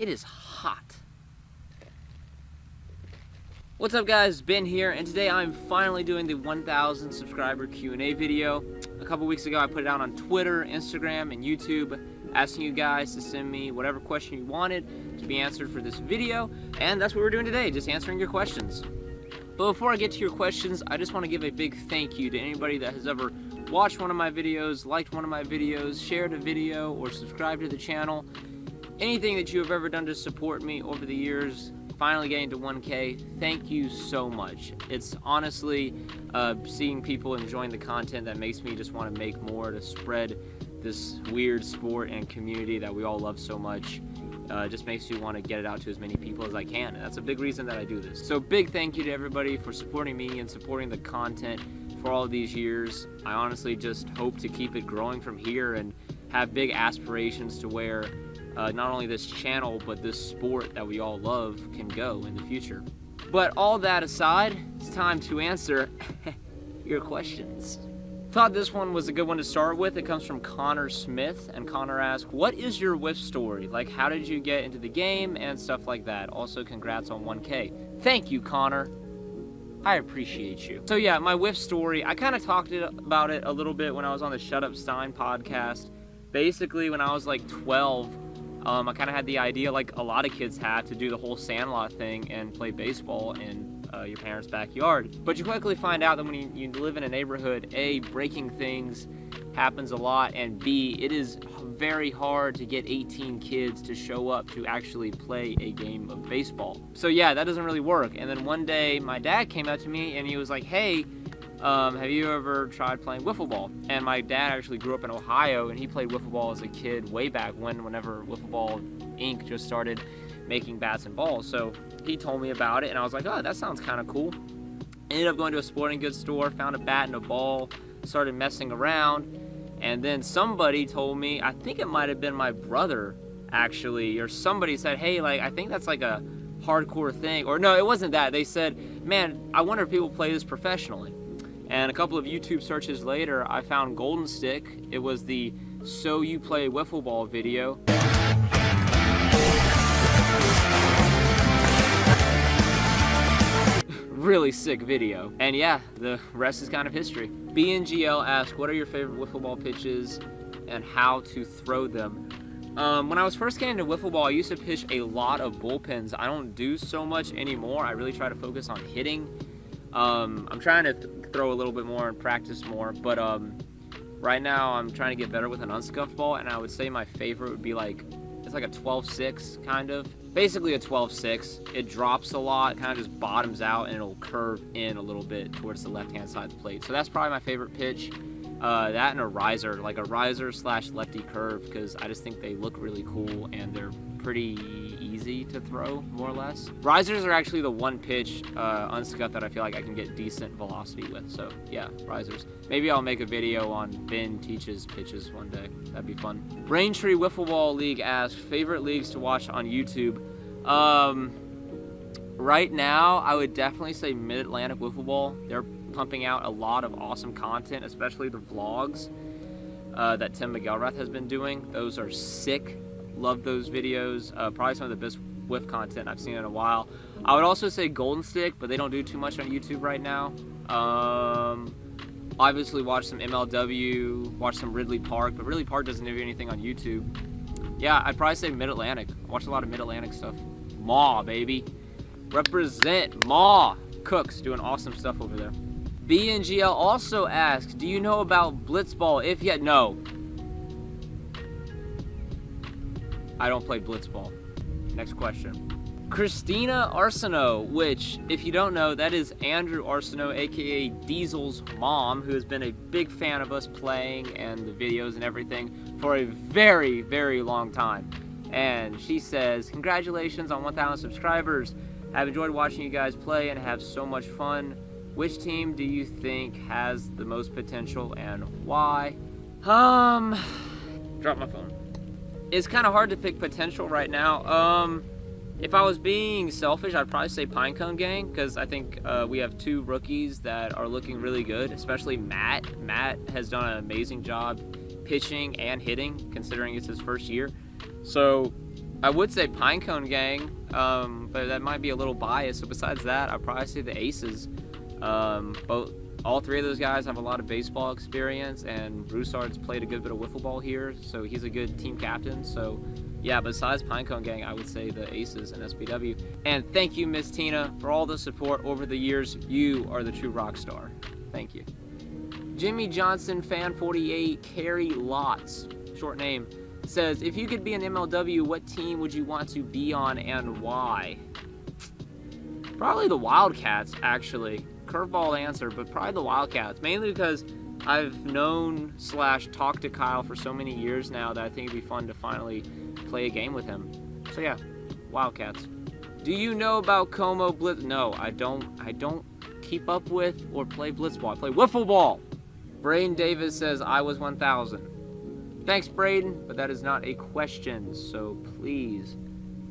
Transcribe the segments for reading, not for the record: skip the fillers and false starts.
It is hot. What's up guys, Ben here, and today I'm finally doing the 1,000 subscriber Q&A video. A couple weeks ago I put it out on Twitter, Instagram, and YouTube, asking you guys to send me whatever question you wanted to be answered for this video, and that's what we're doing today, just answering your questions. But before I get to your questions, I just want to give a big thank you to anybody that has ever watched one of my videos, liked one of my videos, shared a video, or subscribed to the channel. Anything that you have ever done to support me over the years, finally getting to 1K, thank you so much. It's honestly seeing people enjoying the content that makes me just want to make more to spread this weird sport and community that we all love so much. Just makes you want to get it out to as many people as I can, and that's a big reason that I do this. So big thank you to everybody for supporting me and supporting the content for all of these years. I honestly just hope to keep it growing from here and have big aspirations to where not only this channel, but this sport that we all love can go in the future. But all that aside, it's time to answer your questions. Thought this one was a good one to start with. It comes from Connor Smith, and Connor asks, what is your whiff story? Like, how did you get into the game and stuff like that? Also, congrats on 1K. Thank you, Connor. I appreciate you. So yeah, my whiff story, I kind of talked about it a little bit when I was on the Shut Up Stein podcast. Basically, when I was like 12, I kind of had the idea, like a lot of kids have, to do the whole sandlot thing and play baseball in your parents' backyard. But you quickly find out that when you live in a neighborhood, A, breaking things happens a lot, and B, it is very hard to get 18 kids to show up to actually play a game of baseball. So yeah, that doesn't really work. And then one day, my dad came up to me and he was like, hey, have you ever tried playing wiffle ball? And my dad actually grew up in Ohio, and he played wiffle ball as a kid way back whenever Wiffle Ball Inc. just started making bats and balls. So he told me about it, and I was like, oh, that sounds kind of cool. Ended up going to a sporting goods store, found a bat and a ball, started messing around, and then somebody told me, I think it might have been my brother actually, or somebody said, hey, like, I think that's like a hardcore thing. Or no, it wasn't that. They said, man, I wonder if people play this professionally. And a couple of YouTube searches later, I found Golden Stick. It was the So You Play Wiffle Ball video. Really sick video. And yeah, the rest is kind of history. BNGL asked, what are your favorite wiffle ball pitches and how to throw them? When I was first getting into wiffle ball, I used to pitch a lot of bullpens. I don't do so much anymore. I really try to focus on hitting. I'm trying to throw a little bit more and practice more, but right now I'm trying to get better with an unscuffed ball, and I would say my favorite would be like, it's like a 12-6 kind of. Basically a 12-6. It drops a lot, kind of just bottoms out, and it'll curve in a little bit towards the left-hand side of the plate. So that's probably my favorite pitch. That and a riser, like a riser / lefty curve, because I just think they look really cool and they're pretty easy to throw, more or less. Risers are actually the one pitch unscuffed that I feel like I can get decent velocity with. So yeah, risers. Maybe I'll make a video on Ben teaches pitches one day. That'd be fun. Braintree Wiffle Ball League asks, favorite leagues to watch on YouTube. Right now, I would definitely say Mid-Atlantic Wiffle Ball. They're pumping out a lot of awesome content, especially the vlogs that Tim McElrath has been doing. Those are sick. Love those videos. Probably some of the best whiff content I've seen in a while. I would also say Golden Stick, but they don't do too much on YouTube right now. Obviously watch some MLW, watch some Ridley Park, but Ridley Park doesn't do anything on YouTube. Yeah, I'd probably say Mid-Atlantic. Watch a lot of Mid-Atlantic stuff. Maw, baby. Represent Maw. Cooks doing awesome stuff over there. BNGL also asks, do you know about Blitzball? If yet, no. I don't play Blitzball. Next question. Christina Arsenault, which, if you don't know, that is Andrew Arsenault, aka Diesel's mom, who has been a big fan of us playing and the videos and everything for a very, very long time. And she says, congratulations on 1,000 subscribers. I've enjoyed watching you guys play and have so much fun. Which team do you think has the most potential and why? Drop my phone. It's kind of hard to pick potential right now. If I was being selfish, I'd probably say Pinecone Gang, because I think we have two rookies that are looking really good, especially Matt. Matt has done an amazing job pitching and hitting, considering it's his first year. So I would say Pinecone Gang, but that might be a little biased. So besides that, I'd probably say the Aces. All three of those guys have a lot of baseball experience, and Broussard's played a good bit of wiffle ball here, so he's a good team captain. So yeah, besides Pinecone Gang, I would say the Aces and SBW. And thank you, Miss Tina, for all the support over the years. You are the true rock star. Thank you. Jimmy Johnson Fan 48 Carrie Lots, short name, says, if you could be an MLW, what team would you want to be on and why? Probably the Wildcats, actually. Curveball answer, but probably the Wildcats, mainly because I've known / talked to Kyle for so many years now that I think it'd be fun to finally play a game with him. So yeah, Wildcats. Do you know about Como Blitz? No, I don't keep up with or play Blitzball. I play wiffle ball. Braden Davis says I was 1,000. Thanks, Braden, but that is not a question, so please,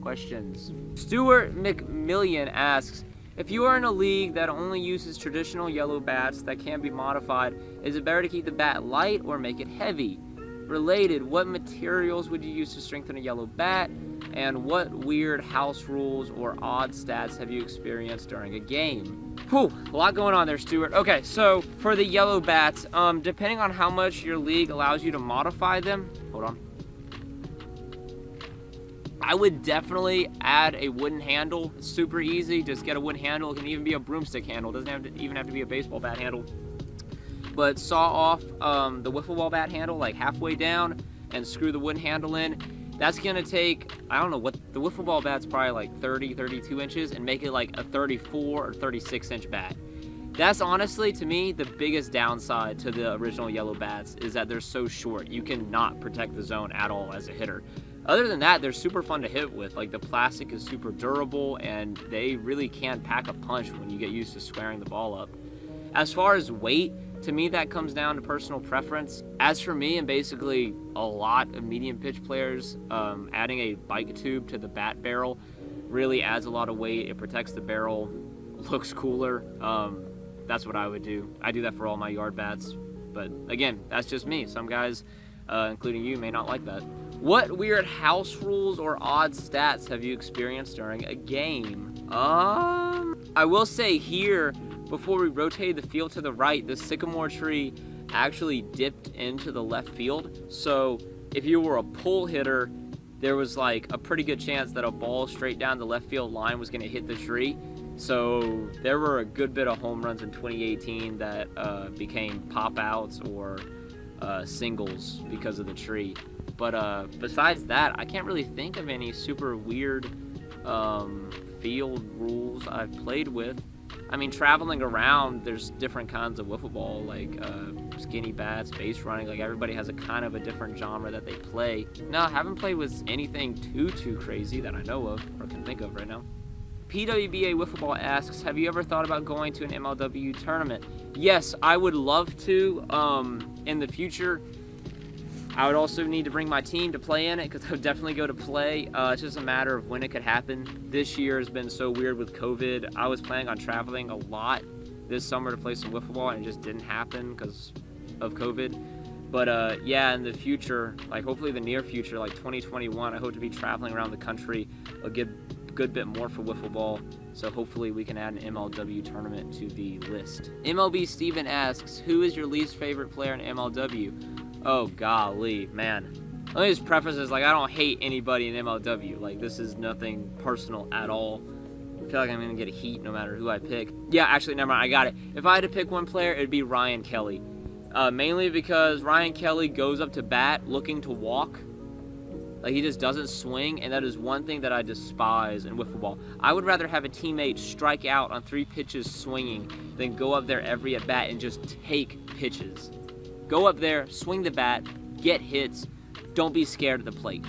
questions. Stuart McMillian asks, if you are in a league that only uses traditional yellow bats that can be modified, is it better to keep the bat light or make it heavy? Related, what materials would you use to strengthen a yellow bat? And what weird house rules or odd stats have you experienced during a game? Whew, a lot going on there, Stuart. Okay, so for the yellow bats, depending on how much your league allows you to modify them, hold on. I would definitely add a wooden handle. It's super easy. Just get a wooden handle. It can even be a broomstick handle. It doesn't even have to be a baseball bat handle. But saw off the wiffle ball bat handle like halfway down and screw the wooden handle in. That's going to take, I don't know what, the wiffle ball bat's probably like 30, 32 inches and make it like a 34 or 36 inch bat. That's honestly, to me, the biggest downside to the original yellow bats is that they're so short. You cannot protect the zone at all as a hitter. Other than that, they're super fun to hit with. Like, the plastic is super durable, and they really can pack a punch when you get used to squaring the ball up. As far as weight, to me, that comes down to personal preference. As for me, and basically a lot of medium pitch players, adding a bike tube to the bat barrel really adds a lot of weight. It protects the barrel, looks cooler. That's what I would do. I do that for all my yard bats. But again, that's just me. Some guys, including you, may not like that. What weird house rules or odd stats have you experienced during a game? I will say here, before we rotated the field to the right, the sycamore tree actually dipped into the left field. So if you were a pull hitter, there was like a pretty good chance that a ball straight down the left field line was going to hit the tree. So there were a good bit of home runs in 2018 that became pop outs or singles because of the tree. But besides that, I can't really think of any super weird field rules I've played with. I mean, traveling around, there's different kinds of wiffle ball, like skinny bats, base running. Like, everybody has a kind of a different genre that they play. No, I haven't played with anything too crazy that I know of or can think of right now. PWBA Wiffle Ball asks, have you ever thought about going to an MLW tournament? Yes, I would love to in the future. I would also need to bring my team to play in it because I would definitely go to play. It's just a matter of when it could happen. This year has been so weird with COVID. I was planning on traveling a lot this summer to play some wiffle ball, and it just didn't happen because of COVID. But yeah, in the future, like hopefully the near future, like 2021, I hope to be traveling around the country a good bit more for wiffle ball. So hopefully we can add an MLW tournament to the list. MLB Steven asks, who is your least favorite player in MLW? Oh, golly, man. Let me just preface this, like, I don't hate anybody in MLW. Like, this is nothing personal at all. I feel like I'm going to get a heat no matter who I pick. Yeah, actually, never mind, I got it. If I had to pick one player, it'd be Ryan Kelly. Mainly because Ryan Kelly goes up to bat looking to walk. Like, he just doesn't swing, and that is one thing that I despise in wiffle ball. I would rather have a teammate strike out on 3 pitches swinging than go up there every at-bat and just take pitches. Go up there, swing the bat, get hits. Don't be scared of the plate.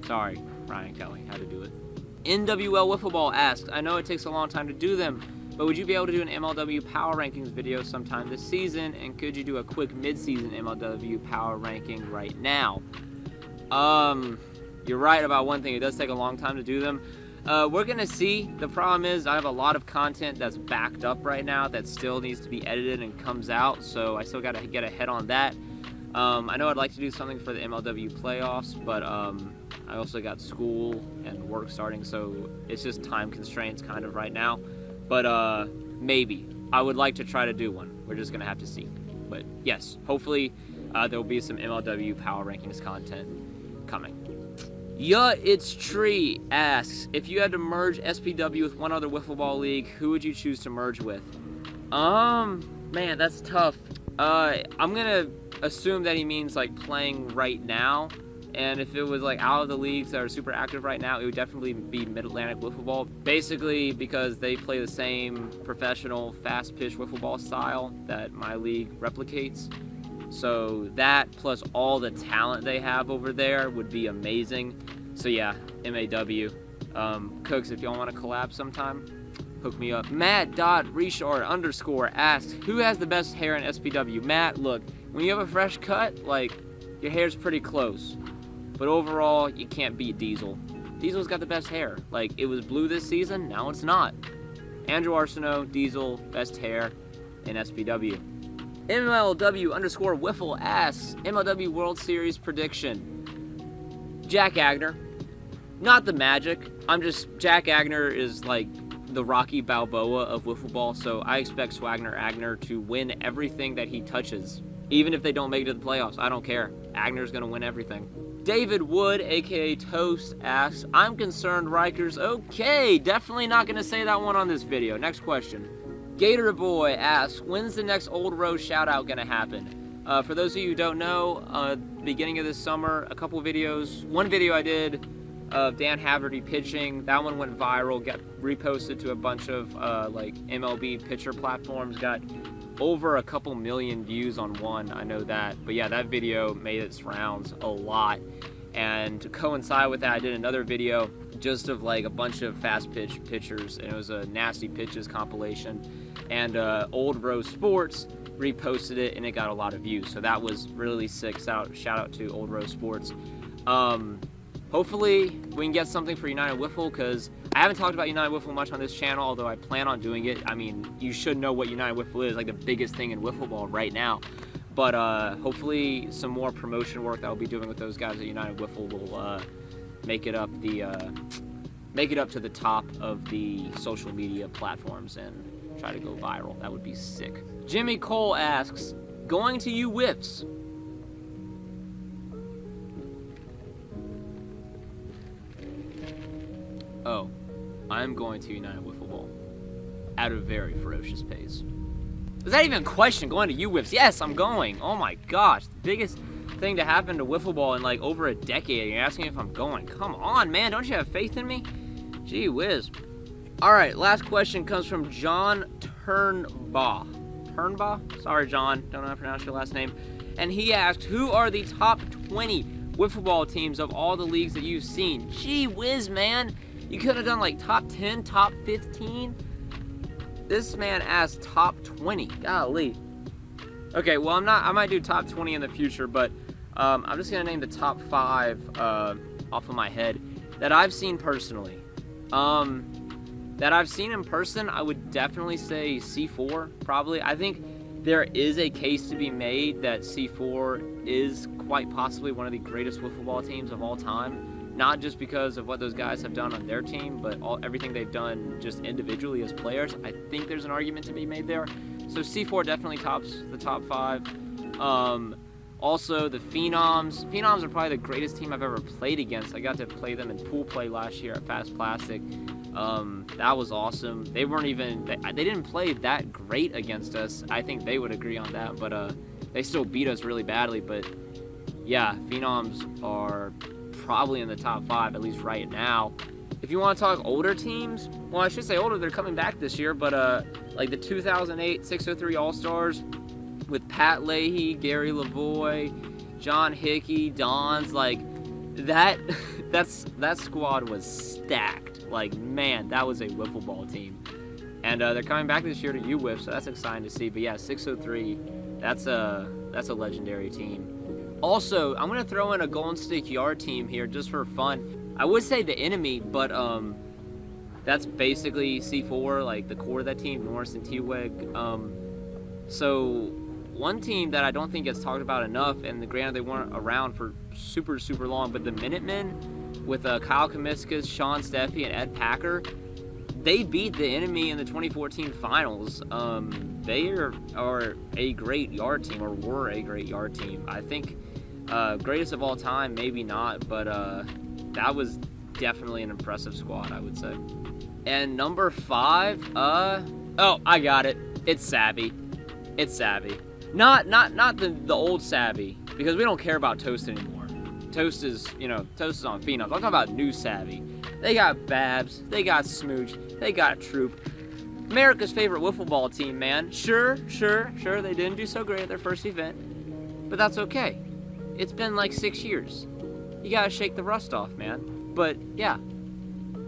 Sorry, Ryan Kelly, had to do it. NWL Wiffle Ball asks, I know it takes a long time to do them, but would you be able to do an MLW Power Rankings video sometime this season? And could you do a quick mid-season MLW Power Ranking right now? You're right about one thing. It does take a long time to do them. We're going to see. The problem is I have a lot of content that's backed up right now that still needs to be edited and comes out, so I still got to get ahead on that. I know I'd like to do something for the MLW playoffs, but I also got school and work starting, so it's just time constraints kind of right now. But maybe. I would like to try to do one. We're just going to have to see. But yes, hopefully there will be some MLW Power Rankings content coming. Yeah, it's Tree asks, if you had to merge SPW with one other wiffle ball league, who would you choose to merge with? Man, that's tough. I'm gonna assume that he means like playing right now, and if it was like out of the leagues that are super active right now, it would definitely be Mid-Atlantic Wiffle Ball, basically because they play the same professional fast pitch wiffle ball style that my league replicates. So that plus all the talent they have over there would be amazing. So yeah, MAW. Cooks, if y'all want to collab sometime, hook me up. Matt.Richard_ asks, who has the best hair in SPW? Matt, look, when you have a fresh cut, like, your hair's pretty close. But overall, you can't beat Diesel. Diesel's got the best hair. Like, it was blue this season, now it's not. Andrew Arsenault, Diesel, best hair in SPW. MLW_Wiffle asks, MLW World Series prediction. Jack Agner. Not the Magic. Jack Agner is like the Rocky Balboa of wiffle ball, so I expect Swagner Agner to win everything that he touches. Even if they don't make it to the playoffs, I don't care. Agner's gonna win everything. David Wood, aka Toast, asks, I'm concerned Rikers. Okay, definitely not gonna say that one on this video. Next question. Gator Boy asks, when's the next Old Rose shoutout gonna happen? For those of you who don't know, beginning of this summer, a couple videos. One video I did of Dan Haverty pitching. That one went viral, got reposted to a bunch of like MLB pitcher platforms, got over a couple million views on one, I know that. But yeah, that video made its rounds a lot. And to coincide with that, I did another video just of like a bunch of fast pitch pitchers, and it was a Nasty Pitches compilation. And Old Rose Sports reposted it, and it got a lot of views. So that was really sick. Shout out to Old Rose Sports. Hopefully we can get something for United Wiffle, because I haven't talked about United Wiffle much on this channel, although I plan on doing it. I mean, you should know what United Wiffle is, like the biggest thing in wiffle ball right now. But hopefully some more promotion work that I'll be doing with those guys at United Wiffle will make it up to the top of the social media platforms and try to go viral. That would be sick. Jimmy Cole asks, going to you whiffs. Oh, I'm going to United Wiffle Ball at a very ferocious pace. Is that even a question? Going to U-Whiffs? Yes, I'm going. Oh my gosh, the biggest thing to happen to wiffle ball in like over a decade. You're asking me if I'm going. Come on, man, don't you have faith in me? Gee whiz. All right, last question comes from John Turnbaugh. Turnbaugh? Sorry, John, don't know how to pronounce your last name. And he asked, who are the top 20 wiffle ball teams of all the leagues that you've seen? Gee whiz, man. You could have done like top 10, top 15. This man asked top 20. Golly. Okay, well, I might do top 20 in the future, but I'm just gonna name the top 5 off of my head that I've seen personally. That I've seen in person, I would definitely say C4, probably. I think there is a case to be made that C4 is quite possibly one of the greatest wiffle ball teams of all time. Not just because of what those guys have done on their team, but everything they've done just individually as players. I think there's an argument to be made there. So C4 definitely tops the top 5. Also, the Phenoms. Phenoms are probably the greatest team I've ever played against. I got to play them in pool play last year at Fast Plastic. That was awesome. They didn't play that great against us. I think they would agree on that, but they still beat us really badly. But yeah, Phenoms are probably in the top 5, at least right now. If you want to talk older teams, well, I should say older, they're coming back this year, but like the 2008 603 All-Stars with Pat Leahy, Gary Lavoie, John Hickey, Dons, like that squad was stacked. Like, man, that was a wiffle ball team. And they're coming back this year to U-Whiff, so that's exciting to see. But yeah, 603, that's a legendary team. Also, I'm going to throw in a Golden State Yard team here just for fun. I would say the enemy, but that's basically C4, like the core of that team, Norris and T-Weg. So one team that I don't think gets talked about enough, and granted they weren't around for super long, but the Minutemen with Kyle Comiskis, Sean Steffi, and Ed Packer, they beat the enemy in the 2014 finals. They are a great yard team, or were a great yard team. I think greatest of all time, maybe not, but that was definitely an impressive squad, I would say. And number 5, oh, I got it. It's Savvy. It's Savvy. Not the old Savvy, because we don't care about Toast anymore. Toast is on Phenoms. I'm talking about new Savvy. They got Babs, they got Smooch, they got Troop. America's favorite wiffle ball team, man. Sure, they didn't do so great at their first event, but that's okay. It's been like 6 years. You gotta shake the rust off, man. But yeah,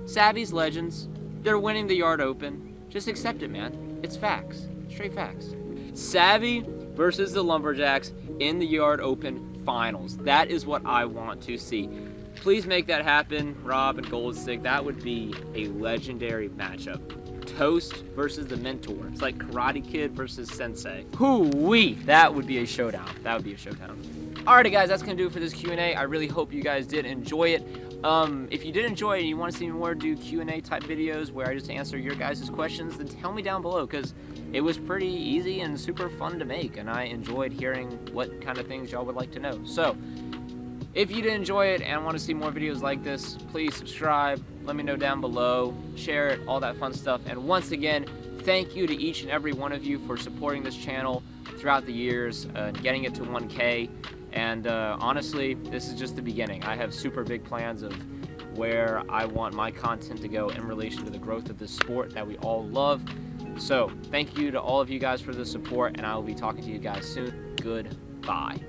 Savvy's legends. They're winning the yard open. Just accept it, man. It's facts. Straight facts. Savvy versus the Lumberjacks in the yard open finals. That is what I want to see. Please make that happen, Rob and Goldstick. That would be a legendary matchup. Toast versus the Mentor. It's like Karate Kid versus Sensei. Hoo-wee! That would be a showdown. That would be a showdown. Alrighty, guys, that's going to do it for this Q&A. I really hope you guys did enjoy it. If you did enjoy it and you want to see me more do Q&A type videos where I just answer your guys' questions, then tell me down below, because it was pretty easy and super fun to make, and I enjoyed hearing what kind of things y'all would like to know. So, if you did enjoy it and want to see more videos like this, please subscribe, let me know down below, share it, all that fun stuff. And once again, thank you to each and every one of you for supporting this channel throughout the years and getting it to 1K. And honestly, this is just the beginning. I have super big plans of where I want my content to go in relation to the growth of this sport that we all love. So, thank you to all of you guys for the support, and I will be talking to you guys soon. Goodbye.